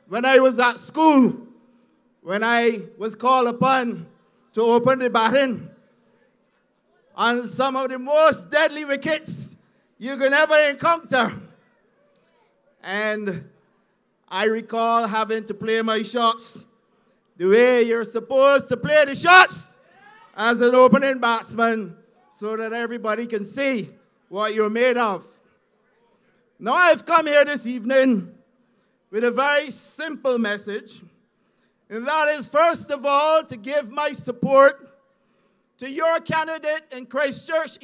when I was at school, when I was called upon to open the batting on some of the most deadly wickets you can ever encounter. And I recall having to play my shots the way you're supposed to play the shots as an opening batsman so that everybody can see what you're made of. Now I've come here this evening with a very simple message, and that is, first of all, to give my support to your candidate in Christchurch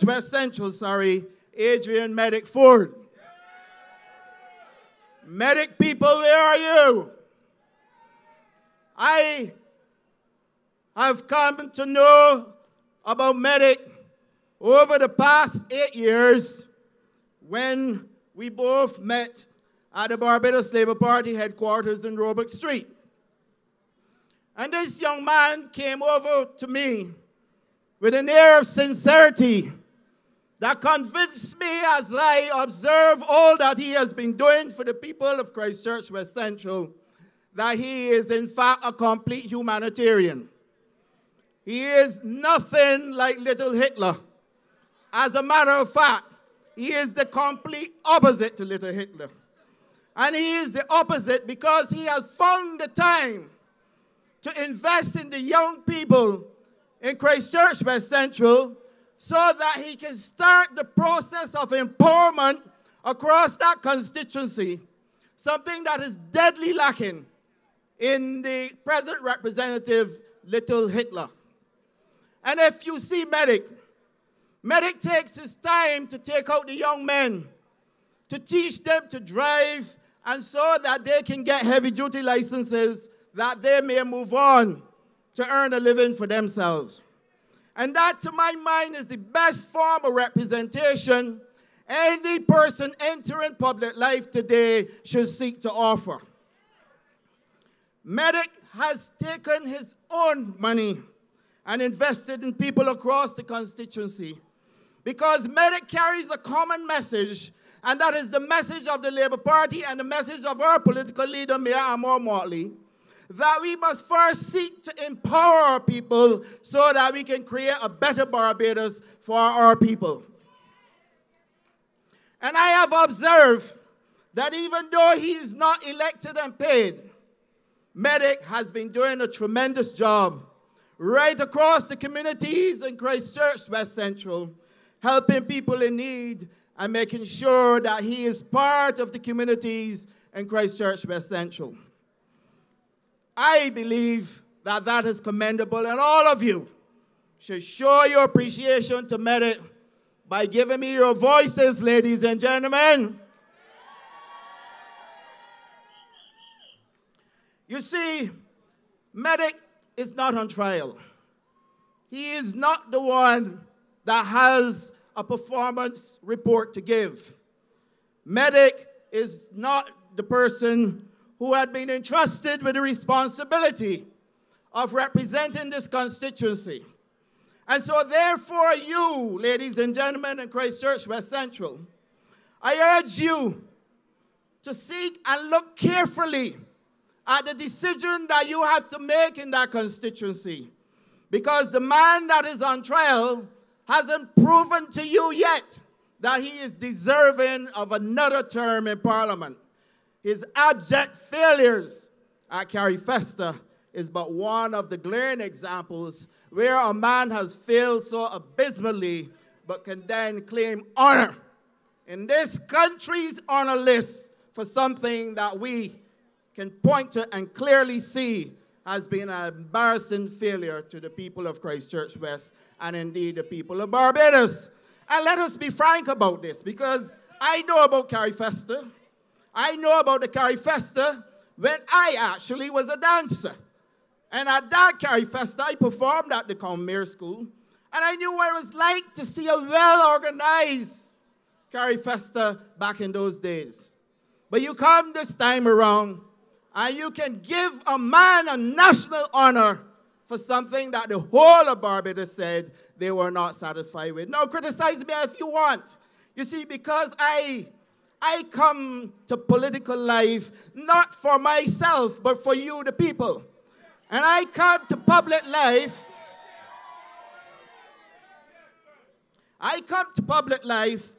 West Central, Adrian Medic Ford. Medic people, where are you? I have come to know about Medic over the past 8 years when we both met at the Barbados Labour Party headquarters in Roebuck Street. And this young man came over to me with an air of sincerity that convinced me, as I observe all that he has been doing for the people of Christchurch West Central, that he is in fact a complete humanitarian. He is nothing like little Hitler. As a matter of fact, he is the complete opposite to little Hitler. And he is the opposite because he has found the time to invest in the young people in Christchurch West Central so that he can start the process of empowerment across that constituency, something that is deadly lacking in the present representative, little Hitler. And if you see Medic takes his time to take out the young men, to teach them to drive, and so that they can get heavy-duty licenses, that they may move on to earn a living for themselves. And that, to my mind, is the best form of representation any person entering public life today should seek to offer. Medic has taken his own money and invested in people across the constituency because Medic carries a common message, and that is the message of the Labour Party and the message of our political leader, Mayor Amor Motley, that we must first seek to empower our people so that we can create a better Barbados for our people. And I have observed that even though he is not elected and paid, Medic has been doing a tremendous job right across the communities in Christchurch West Central, helping people in need and making sure that he is part of the communities in Christchurch West Central. I believe that that is commendable, and all of you should show your appreciation to Medic by giving me your voices, ladies and gentlemen. You see, Medic is not on trial. He is not the one that has a performance report to give. Medic is not the person who had been entrusted with the responsibility of representing this constituency. And so therefore you, ladies and gentlemen in Christchurch West Central, I urge you to seek and look carefully at the decision that you have to make in that constituency. Because the man that is on trial hasn't proven to you yet that he is deserving of another term in Parliament. His abject failures at Carifesta is but one of the glaring examples where a man has failed so abysmally but can then claim honor in this country's honor list for something that we can point to and clearly see has been an embarrassing failure to the people of Christchurch West and indeed the people of Barbados. And let us be frank about this, because I know about Carifesta. I know about the Carifesta when I actually was a dancer. And at that Carifesta, I performed at the Comere School, and I knew what it was like to see a well-organized Carifesta back in those days. But you come this time around, and you can give a man a national honor for something that the whole of Barbados said they were not satisfied with. Now, criticize me if you want. You see, because I I come to political life not for myself, but for you, the people. And I come to public life. I come to public life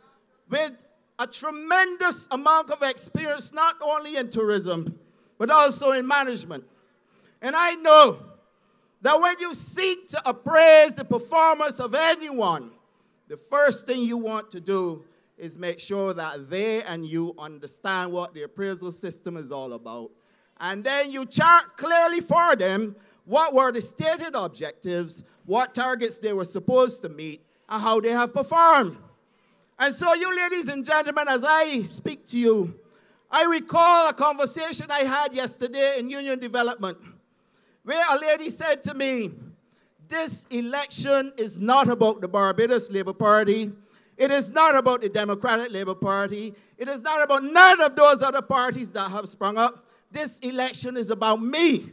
with a tremendous amount of experience, not only in tourism, but also in management. And I know that when you seek to appraise the performance of anyone, the first thing you want to do is make sure that they and you understand what the appraisal system is all about. And then you chart clearly for them what were the stated objectives, what targets they were supposed to meet, and how they have performed. And so you ladies and gentlemen, as I speak to you, I recall a conversation I had yesterday in Union Development, where a lady said to me, this election is not about the Barbados Labour Party. It is not about the Democratic Labour Party. It is not about none of those other parties that have sprung up. This election is about me.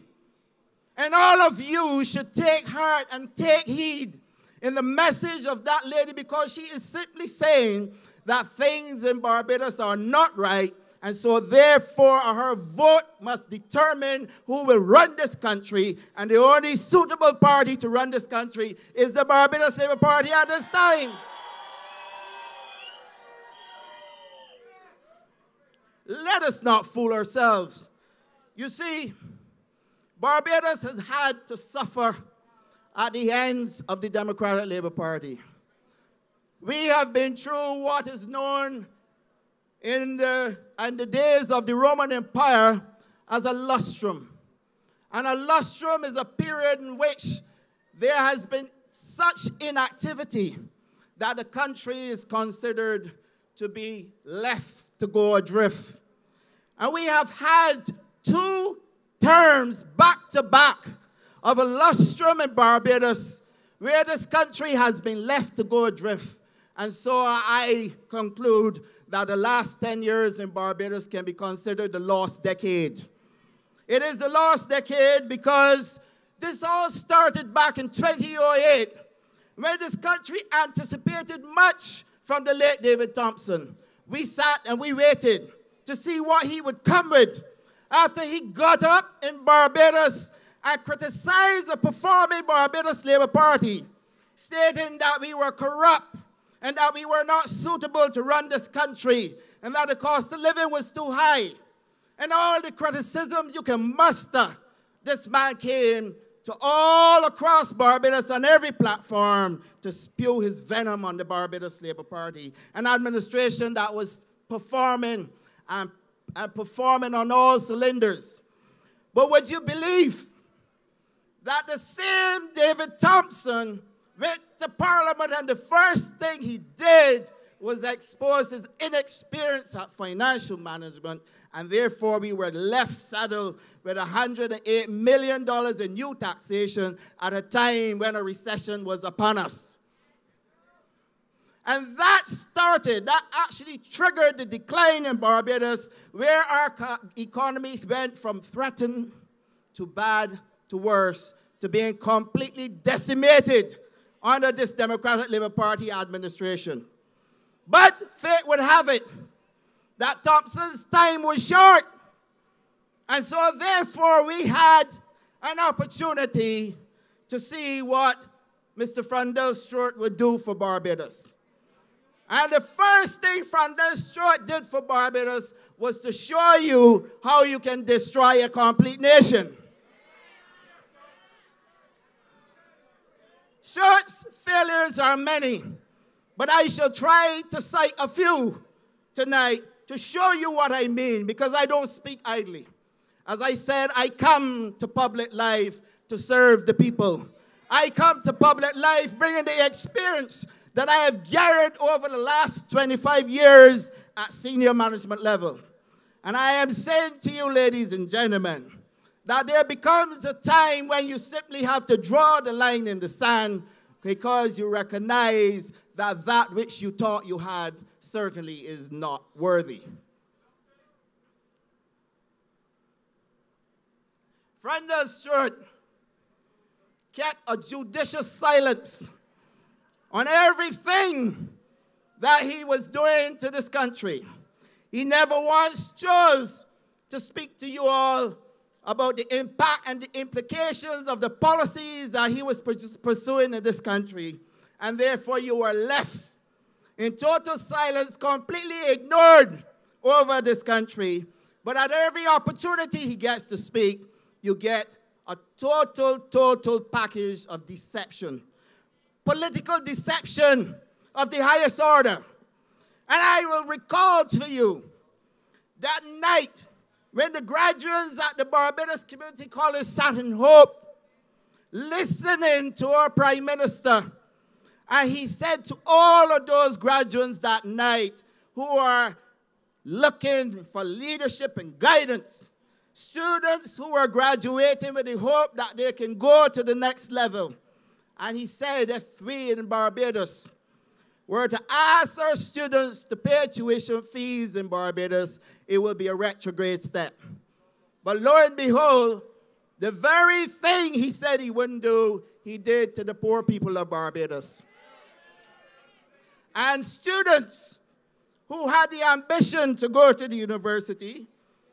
And all of you should take heart and take heed in the message of that lady, because she is simply saying that things in Barbados are not right, and so therefore her vote must determine who will run this country, and the only suitable party to run this country is the Barbados Labour Party at this time. Let us not fool ourselves. You see, Barbados has had to suffer at the hands of the Democratic Labour Party. We have been through what is known in the days of the Roman Empire as a lustrum. And a lustrum is a period in which there has been such inactivity that the country is considered to be left to go adrift. And we have had 2 terms back to back of a lustrum in Barbados where this country has been left to go adrift. And so I conclude that the last 10 years in Barbados can be considered the lost decade. It is the lost decade because this all started back in 2008 when this country anticipated much from the late David Thompson. We sat and we waited to see what he would come with after he got up in Barbados and criticized the performing Barbados Labour Party, stating that we were corrupt and that we were not suitable to run this country and that the cost of living was too high. And all the criticisms you can muster, this man came to all across Barbados on every platform to spew his venom on the Barbados Labour Party, an administration that was performing and performing on all cylinders. But would you believe that the same David Thompson went to Parliament and the first thing he did was expose his inexperience at financial management, and therefore we were left saddled with $108 million in new taxation at a time when a recession was upon us. And that actually triggered the decline in Barbados, where our economy went from threatened to bad to worse to being completely decimated under this Democratic Labour Party administration. But fate would have it that Thompson's time was short. And so therefore we had an opportunity to see what Mr. Frandel Stewart would do for Barbados. And the first thing Frandel Stewart did for Barbados was to show you how you can destroy a complete nation. Stewart's failures are many, but I shall try to cite a few tonight to show you what I mean, because I don't speak idly. As I said, I come to public life to serve the people. I come to public life bringing the experience that I have gathered over the last 25 years at senior management level. And I am saying to you, ladies and gentlemen, that there becomes a time when you simply have to draw the line in the sand because you recognize that that which you thought you had certainly is not worthy. Frandel Stewart kept a judicious silence on everything that he was doing to this country. He never once chose to speak to you all about the impact and the implications of the policies that he was pursuing in this country. And therefore you were left in total silence, completely ignored over this country. But at every opportunity he gets to speak, you get a total package of deception. Political deception of the highest order. And I will recall to you that night when the graduates at the Barbados Community College sat in hope, listening to our Prime Minister, and he said to all of those graduates that night who are looking for leadership and guidance, students who are graduating with the hope that they can go to the next level. And he said, if we in Barbados were to ask our students to pay tuition fees in Barbados, it will be a retrograde step. But lo and behold, the very thing he said he wouldn't do, he did to the poor people of Barbados. And students who had the ambition to go to the university,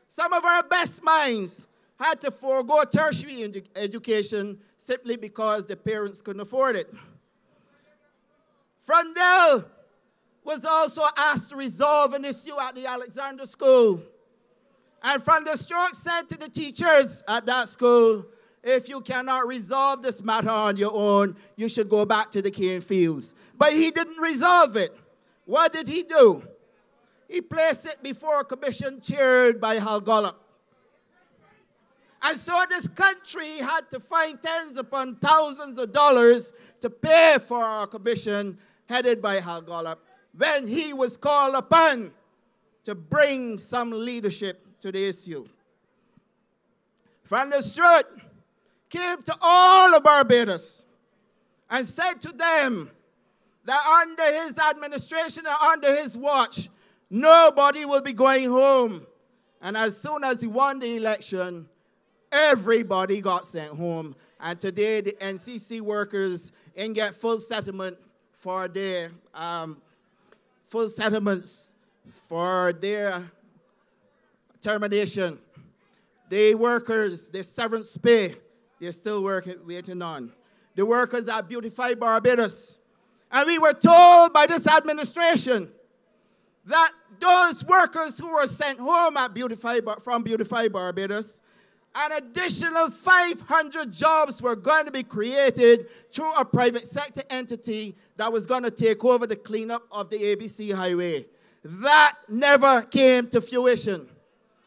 some of our best minds had to forego tertiary education simply because the parents couldn't afford it. Frondell was also asked to resolve an issue at the Alexander School. And Frondell Stroke said to the teachers at that school, if you cannot resolve this matter on your own, you should go back to the cane fields. But he didn't resolve it. What did he do? He placed it before a commission chaired by Hal Gollop. And so this country had to find tens upon thousands of dollars to pay for a commission headed by Hal Gollop when he was called upon to bring some leadership to the issue. Frondell Stroke came to all of Barbados and said to them that under his administration and under his watch, nobody will be going home. And as soon as he won the election, everybody got sent home. And today the NCC workers get full settlement for their termination. The workers, their severance pay, they're still waiting on. The workers at Beautify Barbados. And we were told by this administration that those workers who were sent home at from Beautify Barbados, an additional 500 jobs were going to be created through a private sector entity that was going to take over the cleanup of the ABC highway. That never came to fruition.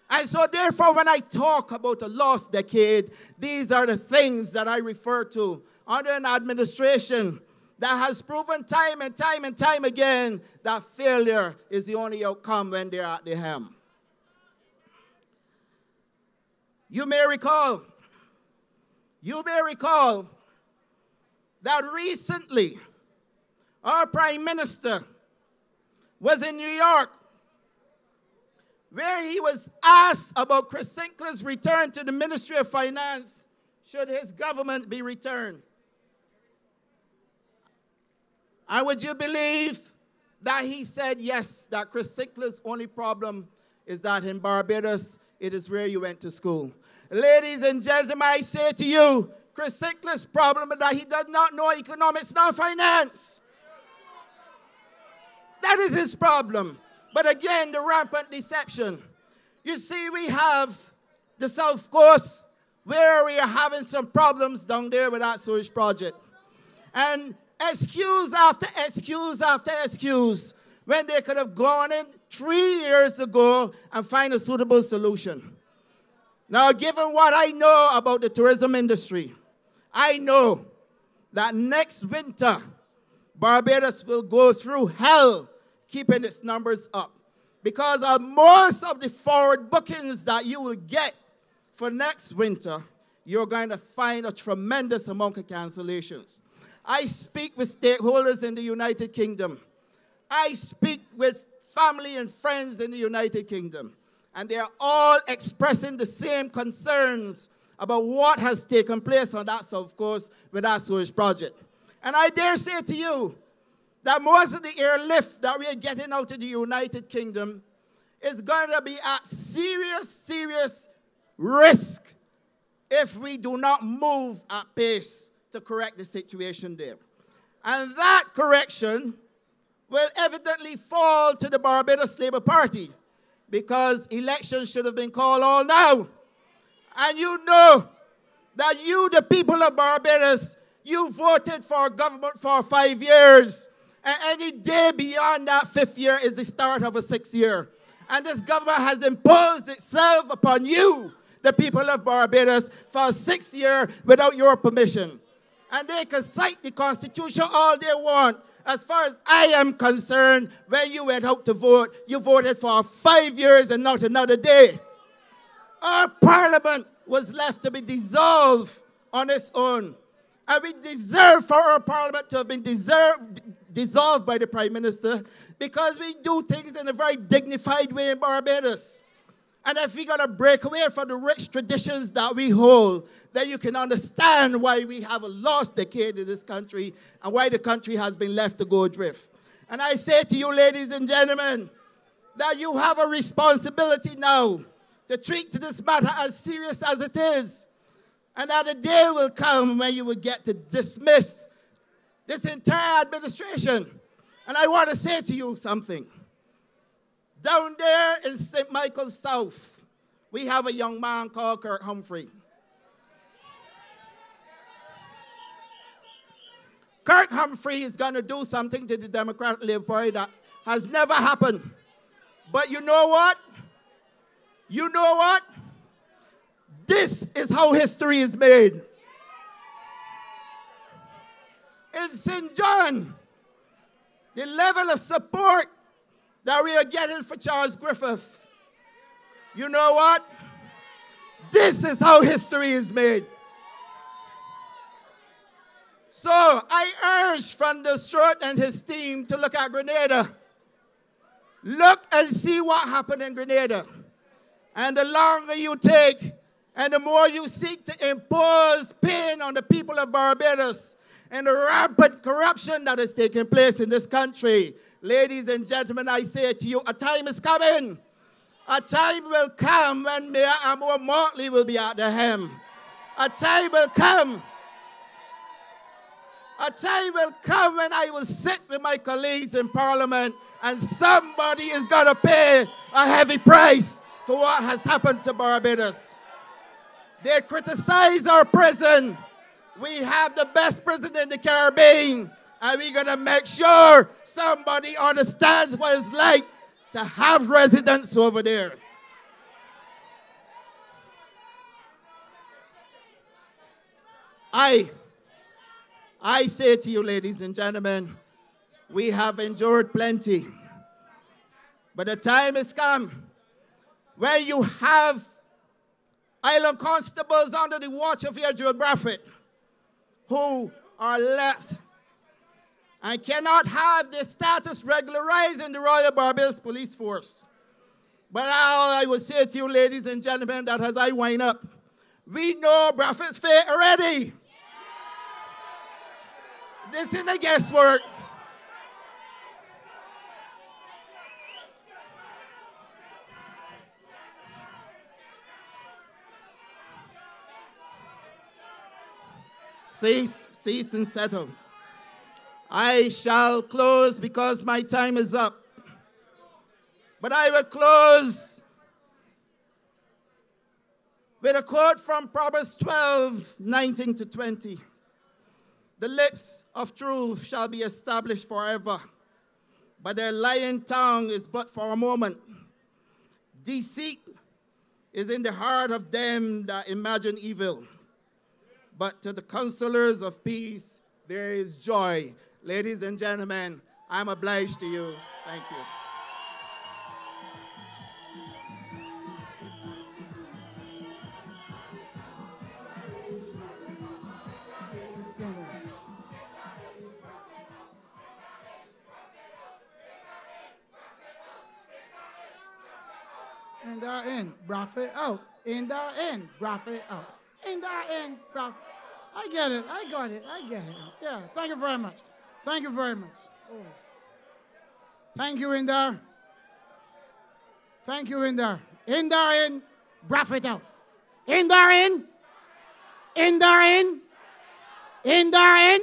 And so therefore, when I talk about a lost decade, these are the things that I refer to under an administration that has proven time and time again that failure is the only outcome when they're at the helm. You may recall that recently our Prime Minister was in New York where he was asked about Chris Sinclair's return to the Ministry of Finance should his government be returned. And would you believe that he said yes, that Chris Sinclair's only problem is that in Barbados, it is where you went to school. Ladies and gentlemen, I say to you, Chris Sinclair's problem is that he does not know economics nor finance. That is his problem. But again, the rampant deception. You see, we have the South Coast where we are having some problems down there with that sewage project. And excuse after excuse after excuse when they could have gone in 3 years ago and find a suitable solution. Now, given what I know about the tourism industry, I know that next winter, Barbados will go through hell keeping its numbers up. Because of most of the forward bookings that you will get for next winter, you're going to find a tremendous amount of cancellations. I speak with stakeholders in the United Kingdom. I speak with family and friends in the United Kingdom. And they are all expressing the same concerns about what has taken place on that South Coast with that sewage project. And I dare say to you that most of the airlift that we are getting out of the United Kingdom is going to be at serious, serious risk if we do not move at pace to correct the situation there. And that correction will evidently fall to the Barbados Labour Party, because elections should have been called all now. And you know that you, the people of Barbados, you voted for government for 5 years. And any day beyond that 5th year is the start of a 6th year. And this government has imposed itself upon you, the people of Barbados, for a 6th year without your permission. And they can cite the Constitution all they want. As far as I am concerned, when you went out to vote, you voted for 5 years and not another day. Our parliament was left to be dissolved on its own. And we deserve for our parliament to have been dissolved by the Prime Minister, because we do things in a very dignified way in Barbados. And if we're going to break away from the rich traditions that we hold, then you can understand why we have a lost decade in this country and why the country has been left to go adrift. And I say to you, ladies and gentlemen, that you have a responsibility now to treat this matter as serious as it is. And that a day will come when you will get to dismiss this entire administration. And I want to say to you something. Down there in St. Michael's South, we have a young man called Kirk Humphrey. Kirk Humphrey is going to do something to the Democratic Labour Party that has never happened. But you know what? You know what? This is how history is made. In St. John, the level of support that we are getting for Charles Griffith, you know what? This is how history is made. So I urge Van der Stroot and his team to look at Grenada. Look and see what happened in Grenada. And the longer you take, and the more you seek to impose pain on the people of Barbados and the rampant corruption that is taking place in this country, ladies and gentlemen, I say to you, a time is coming. A time will come when Mayor Amor Motley will be at the helm. A time will come. A time will come when I will sit with my colleagues in Parliament and somebody is going to pay a heavy price for what has happened to Barbados. They criticize our prison. We have the best prison in the Caribbean, and we're going to make sure somebody understands what it's like to have residents over there. I say to you, ladies and gentlemen, we have endured plenty. But the time has come when you have island constables under the watch of Joel Braffett who are left and cannot have their status regularized in the Royal Barbados Police Force. But I will say to you, ladies and gentlemen, that as I wind up, we know Braffett's fate already. This isn't a guesswork. Cease and settle. I shall close because my time is up. But I will close with a quote from Proverbs 12:19-20. The lips of truth shall be established forever, but their lying tongue is but for a moment. Deceit is in the heart of them that imagine evil, but to the counselors of peace there is joy. Ladies and gentlemen, I'm obliged to you. Thank you. Indar in, Braffett out. Indar in, Braffett out. Indar in, Braffett. I get it. I got it. I get it. Yeah. Thank you very much. Thank you very much. Oh. Thank you, Indar. Thank you, Indar. Indar in, breath it out. Indar in. Indar in. Indar in.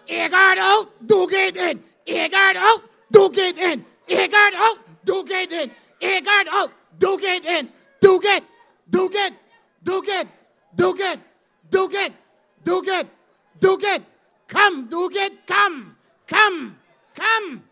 Egard out, do get in. Egard out, do get in. Egard out, do get in. Egard out, do get in. Do get, do get, do get, do get, do get, do get, do get. Come, do get, come, come, come.